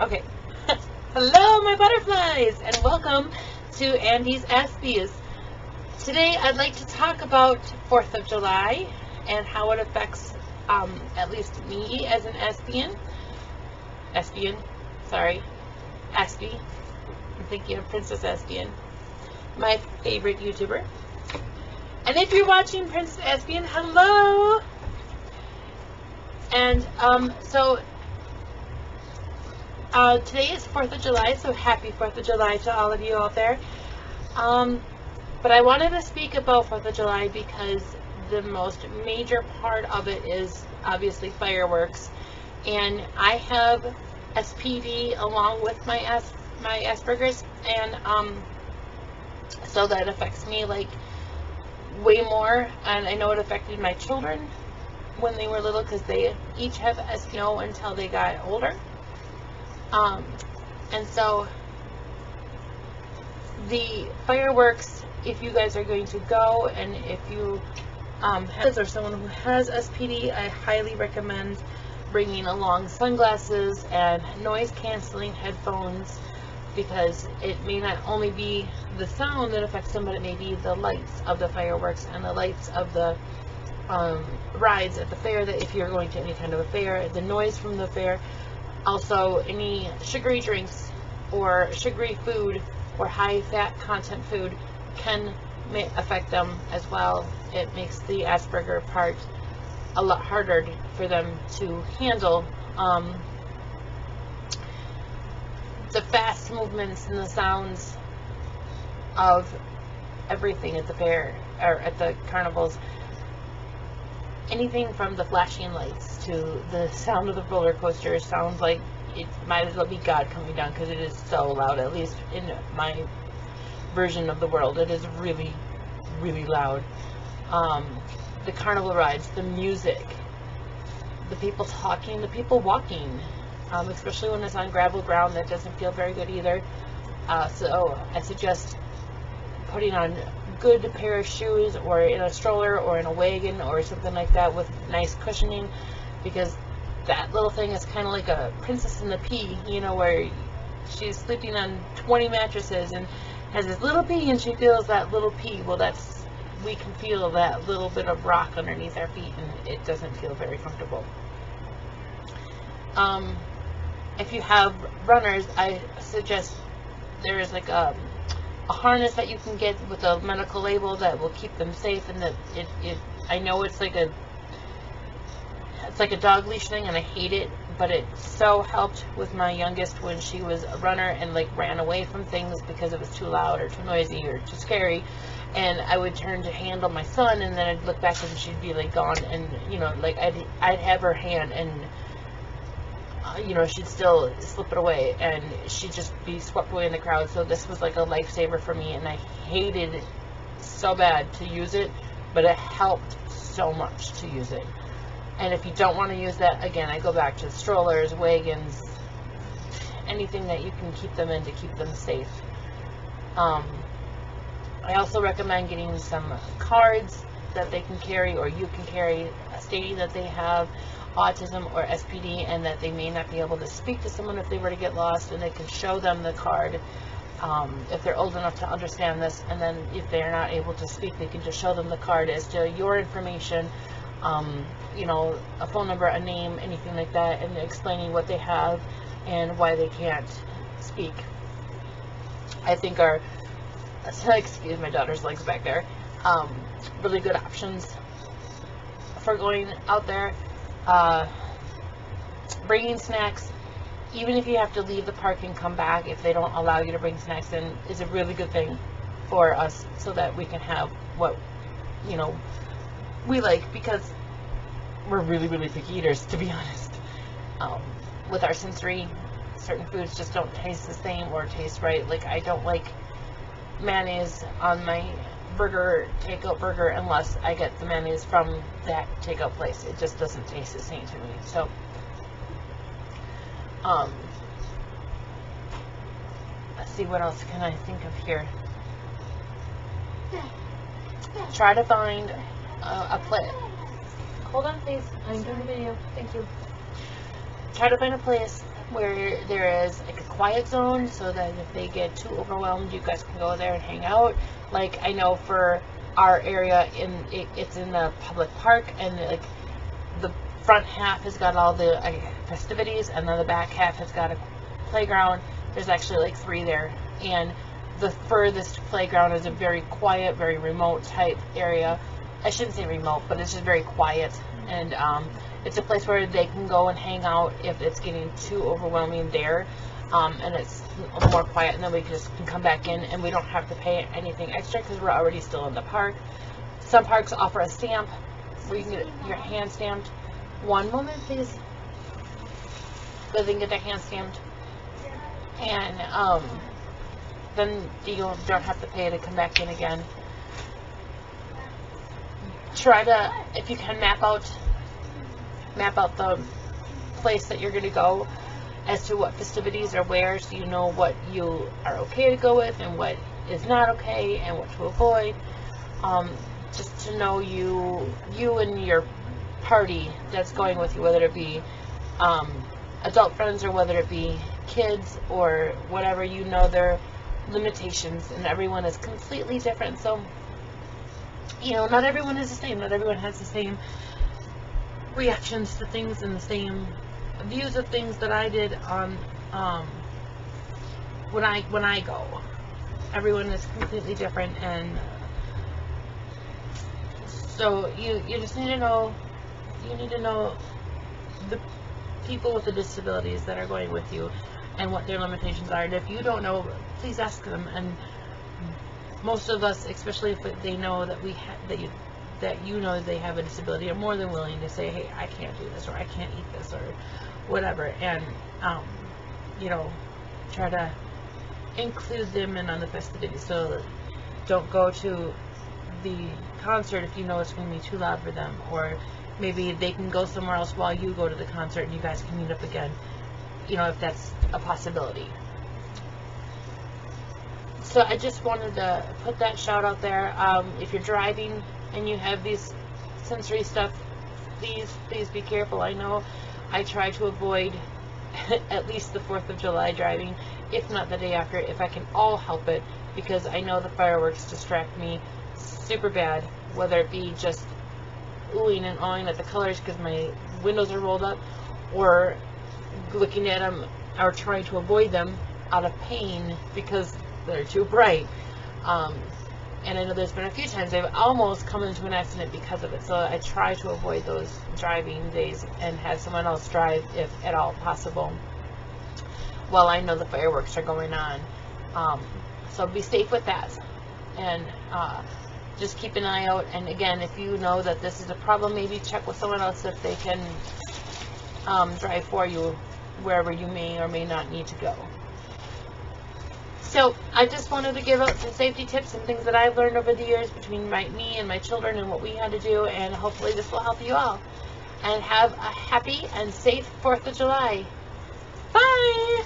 Okay. Hello, my butterflies, and welcome to Andy's Aspies. Today, I'd like to talk about 4th of July and how it affects, at least me as an Aspie. I'm thinking of Princess Aspian, my favorite YouTuber. And if you're watching Princess Aspian, hello! And, today is 4th of July, so happy 4th of July to all of you out there. But I wanted to speak about 4th of July because the most major part of it is obviously fireworks. And I have SPD along with my Asperger's, and so that affects me like way more. And I know it affected my children when they were little because they each have SPO until they got older. And so the fireworks, if you guys are going to go, and if you or someone who has SPD, I highly recommend bringing along sunglasses and noise canceling headphones, because it may not only be the sound that affects them, but it may be the lights of the fireworks and the lights of the rides at the fair, that if you're going to any kind of a fair, the noise from the fair. Also, any sugary drinks or sugary food or high fat content food can affect them as well. It makes the Asperger part a lot harder for them to handle. The fast movements and the sounds of everything at the fair or at the carnivals, anything from the flashing lights to the sound of the roller coaster sounds like it might as well be God coming down, because it is so loud. At least in my version of the world, it is really, really loud. The carnival rides, the music, the people talking, the people walking, especially when it's on gravel ground, that doesn't feel very good either. So I suggest putting on good pair of shoes, or in a stroller or in a wagon or something like that with nice cushioning, because that little thing is kind of like a princess in the pea, you know, where she's sleeping on 20 mattresses and has this little pea, and she feels that little pea. Well, we can feel that little bit of rock underneath our feet, and it doesn't feel very comfortable. If you have runners, I suggest there is like a harness that you can get with a medical label that will keep them safe, and that I know it's like a dog leash thing, and I hate it, but it so helped with my youngest when she was a runner and like ran away from things because it was too loud or too noisy or too scary. And I would turn to handle my son, and then I'd look back and she'd be like gone, and you know, like I'd have her hand, and you know, she'd still slip it away, and she'd just be swept away in the crowd. So this was like a lifesaver for me, and I hated it so bad to use it, but it helped so much to use it. And if you don't want to use that, again, I go back to strollers, wagons, anything that you can keep them in to keep them safe. I also recommend getting some cards that they can carry, or you can carry, stating that they have autism or SPD, and that they may not be able to speak to someone if they were to get lost, and they can show them the card if they're old enough to understand this. And then if they're not able to speak, they can just show them the card as to your information, you know, a phone number, a name, anything like that, and explaining what they have and why they can't speak. I think are, excuse my daughter's legs back there, really good options for going out there. Bringing snacks, even if you have to leave the park and come back, if they don't allow you to bring snacks in, is a really good thing for us, so that we can have what, you know, we like, because we're really, really picky eaters, to be honest. With our sensory, certain foods just don't taste the same or taste right. Like, I don't like mayonnaise on my takeout burger, unless I get the mayonnaise from that takeout place. It just doesn't taste the same to me. So, let's see, what else can I think of here? Try to find a place. Hold on, please. I'm doing a video. Thank you. Try to find a place where there is like a quiet zone, so that if they get too overwhelmed, you guys can go there and hang out. Like, I know for our area, it's in the public park, and like the front half has got all the festivities, and then the back half has got a playground. There's actually like 3 there, and the furthest playground is a very quiet, very remote type area. I shouldn't say remote, but it's just very quiet, and it's a place where they can go and hang out if it's getting too overwhelming there, and it's more quiet, and then we just can come back in, and we don't have to pay anything extra because we're already still in the park. Some parks offer a stamp where you can get your hand stamped. One moment, please. But they can get their hand stamped, and then you don't have to pay to come back in again. Try to, if you can, map out the place that you're going to go as to what festivities are where, so you know what you are okay to go with and what is not okay and what to avoid. Just to know you and your party that's going with you, whether it be adult friends or whether it be kids or whatever, you know their limitations, and everyone is completely different. So, you know, not everyone is the same. Not everyone has the same reactions to things and the same views of things that I did on when I go. Everyone is completely different, and so you just need to know. You need to know the people with the disabilities that are going with you and what their limitations are. And if you don't know, please ask them. And most of us, especially if they know that that you know they have a disability, are more than willing to say, hey, I can't do this, or I can't eat this, or whatever. And you know, try to include them in on the festivities. So don't go to the concert if you know it's going to be too loud for them, or maybe they can go somewhere else while you go to the concert and you guys can meet up again, you know, if that's a possibility. So I just wanted to put that shout out there. If you're driving and you have these sensory stuff, please be careful. I know I try to avoid at least the 4th of July driving, if not the day after, if I can all help it, because I know the fireworks distract me super bad, whether it be just oohing and awing at the colors because my windows are rolled up, or looking at them or trying to avoid them out of pain because they're too bright. And I know there's been a few times I've almost come into an accident because of it, so I try to avoid those driving days and have someone else drive if at all possible while I know the fireworks are going on. So be safe with that, and just keep an eye out. And again, if you know that this is a problem, maybe check with someone else if they can drive for you wherever you may or may not need to go. So I just wanted to give out some safety tips and things that I've learned over the years between me and my children and what we had to do, and hopefully this will help you all. And have a happy and safe 4th of July. Bye!